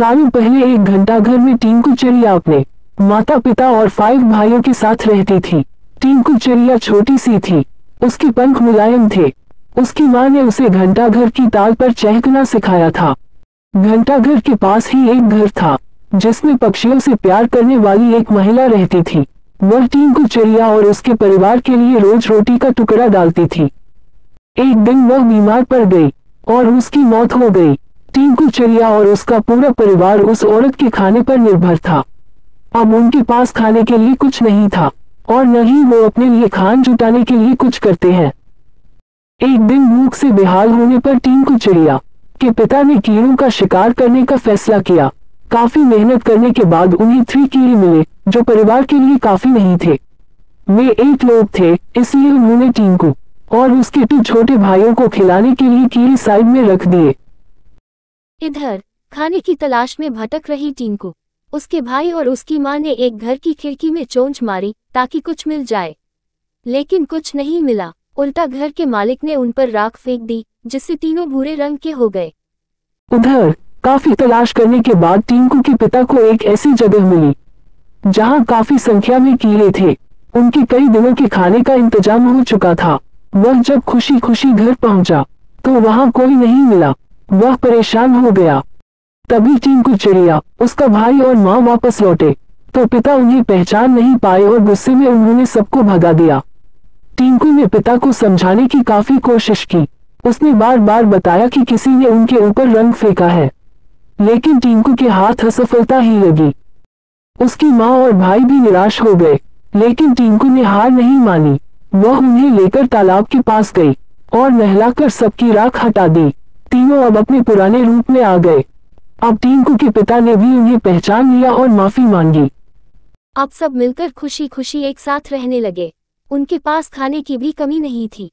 सालों पहले एक घंटा घर में टिंकू चिड़िया अपने माता पिता और 5 भाइयों के साथ रहती थी। टिंकू चिड़िया छोटी सी थी, उसके पंख मुलायम थे। उसकी माँ ने उसे घंटा घर की ताल पर चहकना सिखाया था। घंटा घर के पास ही एक घर था जिसमें पक्षियों से प्यार करने वाली एक महिला रहती थी। वह टिंकू चिड़िया और उसके परिवार के लिए रोज रोटी का टुकड़ा डालती थी। एक दिन वह बीमार पड़ गई और उसकी मौत हो गई। टिंकू चिड़िया और उसका पूरा परिवार उस औरत के खाने पर निर्भर था। अब उनके पास खाने के लिए कुछ नहीं था और न ही वो अपने लिए खान जुटाने के लिए कुछ करते हैं। एक दिन भूख से बेहाल होने पर टिंकू चिड़िया के पिता ने कीड़ों का शिकार करने का फैसला किया। काफी मेहनत करने के बाद उन्हें 3 कीड़े मिले जो परिवार के लिए काफी नहीं थे। वे 8 लोग थे, इसलिए उन्होंने टिंकू और उसके 2 छोटे भाइयों को खिलाने के लिए कीड़े साइड में रख दिए। इधर खाने की तलाश में भटक रही टिंकू, उसके भाई और उसकी माँ ने एक घर की खिड़की में चोंच मारी ताकि कुछ मिल जाए, लेकिन कुछ नहीं मिला। उल्टा घर के मालिक ने उन पर राख फेंक दी जिससे तीनों भूरे रंग के हो गए। उधर काफी तलाश करने के बाद टिंकू के पिता को एक ऐसी जगह मिली जहां काफी संख्या में कीड़े थे। उनके कई दिनों के खाने का इंतजाम हो चुका था। वह जब खुशी खुशी घर पहुंचा तो वहां कोई नहीं मिला। वह परेशान हो गया। तभी टिंकू चिड़िया, उसका भाई और माँ वापस लौटे तो पिता उन्हें पहचान नहीं पाए और गुस्से में उन्होंने सबको भगा दिया। टिंकू ने पिता को समझाने की काफी कोशिश की। उसने बार बार बताया कि किसी ने उनके ऊपर रंग फेंका है, लेकिन टिंकू के हाथ असफलता ही लगी। उसकी माँ और भाई भी निराश हो गए, लेकिन टिंकू ने हार नहीं मानी। वह उन्हें लेकर तालाब के पास गई और नहलाकर सबकी राख हटा दी। तीनों अब अपने पुराने रूप में आ गए। अब टिंकू के पिता ने भी उन्हें पहचान लिया और माफी मांगी। अब सब मिलकर खुशी खुशी एक साथ रहने लगे। उनके पास खाने की भी कमी नहीं थी।